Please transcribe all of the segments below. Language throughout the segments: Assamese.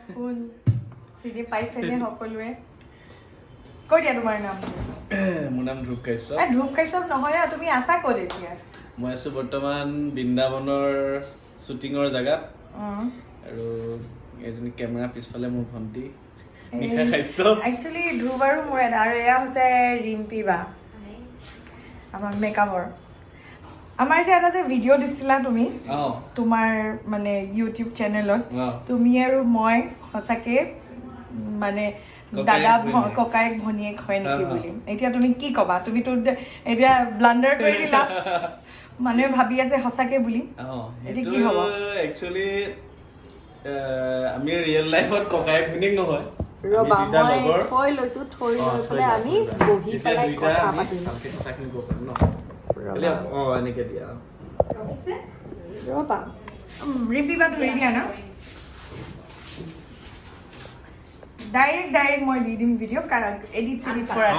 কোন চিনি পাইছেনে সকলোৱে কৈ দিয়া তোমাৰ নাম মোৰ নাম ধ্ৰুৱ কাশ্যপ ধ্ৰুৱ কাশ্যপ নহয় তুমি আছা ক'ত এতিয়া মই আছো বৰ্তমান বৃন্দাবনৰ শ্বুটিঙৰ জেগাত আৰু এজনী কেমেৰা পিছফালে মোৰ ভণ্টি নিশা কাশ্যপ একচুৱেলি ধ্ৰুৱ আৰু মোৰ আৰু এয়া হৈছে ৰিম্পী বা আমাৰ মেকআপৰ আমাৰ যে এটা যে ভিডিঅ' দিছিলা তুমি তোমাৰ মানে ইউটিউব চেনেলত তুমি আৰু মই সঁচাকে মানে দাদা ককায়েক ভনীয়েক হয় নেকি বুলি এতিয়া তুমি কি ক'বা তুমিতো এতিয়া ব্লাণ্ডাৰ কৰি দিলা মানুহে ভাবি আছে সঁচাকে বুলি এতিয়া কি হ'ব একচুৱেলি আমি ৰিয়েল লাইফত ককায়েক ভনীয়েক নহয় ৰবা মই থৈ লৈছো থৈ লৈ পেলাই আমি বহি পেলাই কথা পাতিম এনেকে দিয়া ৰবা ৰিম্পী বা তুমি দিয়া না ডাইৰেক্ট মই দি দিম ভিডিঅ' এডিট চেডিট কৰা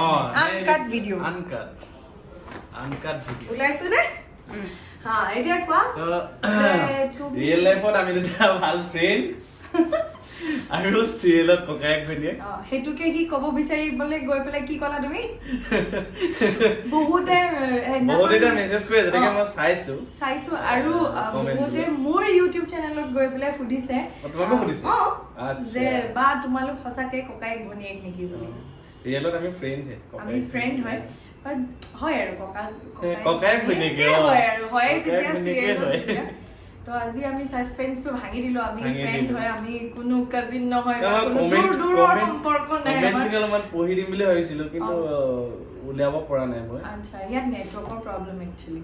আনকাট ভিডিঅ' আনকাট ভিডিঅ' ওলাইছো নে হা এতিয়া কোৱা ৰিয়েল লাইফত আমি দুটা ভাল ফ্ৰেণ্ড আৰু চিৰিয়েলত ককায়েক ভনীয়েক সেইটোকে সি ক'ব বিচাৰিবলৈ গৈ পেলাই কি ক'লা তুমি বহুতে মেছেজ কৰি আছে যেনেকে মই চাইছো আৰু বহুতে মোৰ ইউটিউব চেনেলত গৈ পেলাই সুধিছে যে বা তোমালোক সঁচাকে ককায়েক ভনীয়েক নেকি বুলি ৰিয়েলত আমি ফ্ৰেণ্ড আমি ফ্ৰেণ্ড হয় হয় আৰু ককায়েক ভনীয়েক হয় আৰু হয় যেতিয়া চিৰিয়েলত তো আজি আমি সাসপেন্সটো ভাঙি দিলো আমি ফ্ৰেন্ড হয় আমি কোনো কাজিন নহয় বা কোনো দূৰৰ সম্পৰ্ক নাই কমেন্ট অলপমান পঢ়ি দিম বুলি ভাবিছিলো কিন্তু উলিয়াব পৰা নাই মই আচ্ছা ইয়াত নেটৱৰ্কৰ প্ৰবলেম একচুয়ালি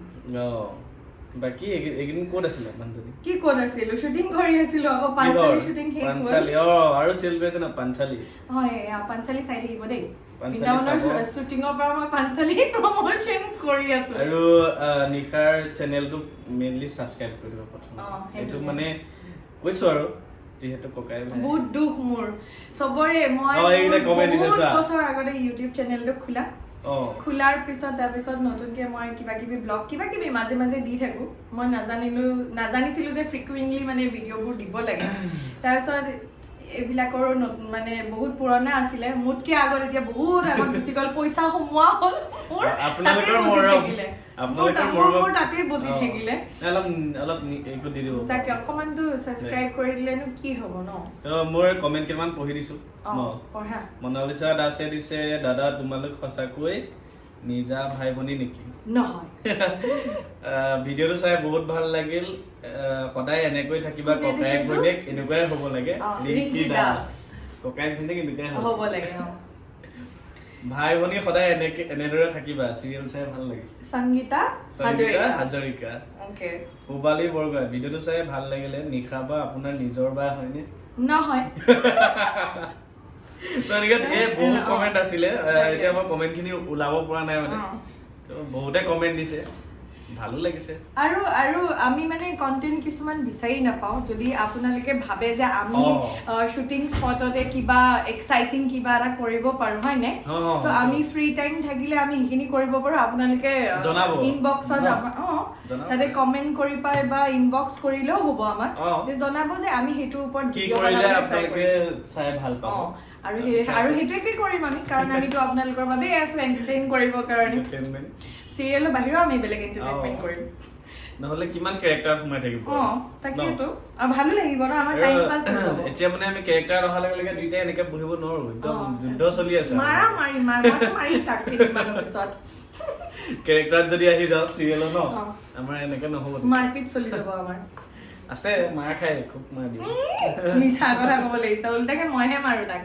বাকি এদিন কোড আছিল মানুহজনী কি কোড আছিল শুটিং কৰি আছিল আকৌ পাঞ্চালি শুটিং শেষ হ'ল পাঞ্চালি আৰু সেলিব্ৰেশন পাঞ্চালি হয় পাঞ্চালি চাই থাকিব দেই বৃন্দাবনৰ শুটিংৰ পৰা মই পাঞ্চালি প্ৰমোশন কৰি আছো আৰু নিখাৰ চেনেলটো মেইনলি সাবস্ক্ৰাইব কৰিব প্ৰথম এটো মানে কৈছো আৰু যেহেতু ককাই বহুত দুখ মোৰ সবৰে মই বহুত বছৰ আগতে ইউটিউব চেনেলটো খোলাৰ পিছত তাৰপিছত নতুনকে মই কিবা কিবি ব্লগ কিবা কিবি মাজে মাজে দি থাকো মই নাজানিছিলো যে ফ্ৰিকুৱেন্টলি মানে ভিডিঅ'বোৰ দিব লাগে তাৰপিছত এইবিলাকৰ মানে বহুত পুৰণা আছিলে মুটকে আগত এতিয়া বহুত আগত গুচি গ'ল পইচা সোমোৱা হ'ল মোৰ আপোনালোকৰ মৰম মোৰ তাতেই বজি থাকিলে অলপ একো দি দিব তাকে অকমানটো সাবস্ক্ৰাইব কৰি দিলেনো কি হ'ব ন মোৰ কমেন্ট কেইটামান পঢ়ি দিছো পঢ়া মনালিসা দাসে দিছে দাদা তোমালোক সঁচাকৈ নিজা ভাই ভনী নেকি নহয় ভিডিঅ'টো চাই বহুত ভাল লাগিল সদায় এনেকৈ থাকিবা ককায়েক ভনীয়েক এনেকুৱাই হ'ব লাগে ৰিঙ্কি দাস ককায়েক ভনীয়েক এনেকুৱাই হ'ব লাগে ভাই ভনী সদায় এনেদৰে থাকিবা চিৰিয়েল চাই ভাল লাগিছে সংগীতা হাজৰিকা ওকে পুবালি বৰগোহাঁই ভিডিঅ'টো চাই ভাল লাগিলে নিশা বা আপোনাৰ নিজৰ বা হয়নে নহয় বহুত কমেন্ট আছিলে এতিয়া মই কমেন্ট খিনি ওলাব পৰা নাই মানে বহুতে কমেন্ট দিছে ভালো লাগিছে আৰু আমি মানে কন্টেন্ট কিছুমান বিচাৰি নাপাও যদি আপোনালোকে ভাবে যে আমি শুটিং স্পটতে কিবা এক্সাইটিং কিবা এটা কৰিব পাৰো হয় নে তো আমি ফ্ৰী টাইম থাকিলে আমি হিখিনি কৰিব পাৰো আপোনালোকে ইনবক্সত তাতে কমেন্ট কৰি পায় বা ইনবক্স কৰিলেও হ'ব আমাক যে জনাব যে আমি হেতুৰ ওপৰত কি কৰিলে আপোনালোকে চাই ভাল পাব আৰু হেতুৱে কি কৰিম আমি কাৰণ আমিতো আপোনালোকৰ বাবে আছো এন্টাৰটেইন কৰিবৰ কাৰণে সিৰিয়েলৰ বাহিৰেও আমি বেলেগ এন্টাৰটেইনমেন্ট কৰিম নহলে কিমান ক্যাৰেক্টাৰ সোমাই থাকিব তাকেতো আৰু ভালো লাগিব না আমাৰ টাইম পাস হ'ব এতিয়া মানে আমি ক্যাৰেক্টাৰ ৰখালে লাগে দুইটা এনেকে বহিব নোৱাৰো একদম যুদ্ধ চলি আছে মাৰি তাকে দিবানো পিছত ক্যাৰেক্টাৰ যদি আহি যাও সিৰিয়েলৰ ন আমাৰ এনেকে নহব মাৰপিট চলি যাব আমাৰ আছে মাৰ খাই খুব মাৰ দিয়ে মিছা কথা ক'ব লাগিব উল্টাকে মইহে মাৰো তাক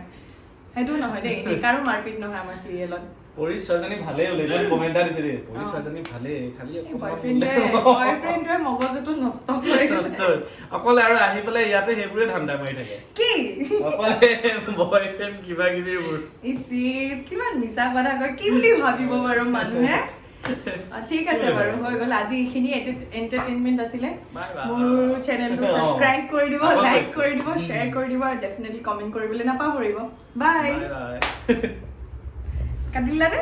হেতু নহয় দেই কাৰো মাৰপিট নহয় আমাৰ সিৰিয়েলত পৰিচয়জনী ভালে ওলাইছে কমেন্ট দিছে দে পৰিচয়জনী ভালে খালি বয়ফ্ৰেণ্ডে মগজটো নষ্ট কৰি অকলে আৰু আহি পেলাই ইয়াতে সেইবোৰে ধান্দা মাৰি থাকে কি অকলে বয়ফ্ৰেণ্ড কিবা কিবিবোৰ ইসি কিমান মিছা কথা কয় কি বুলি ভাবিব বাৰু মানুহে ঠিক আছে বাৰু হৈ গ'ল আজি এইখিনি এন্টাৰটেইনমেন্ট আছিলে মোৰ চেনেলটো সাবস্ক্ৰাইব কৰি দিব লাইক কৰি দিব শ্বেয়াৰ কৰি দিব আৰু ডেফিনেটলি কমেন্ট কৰিবলৈ নাপাহৰিব বাই কাটিলা নে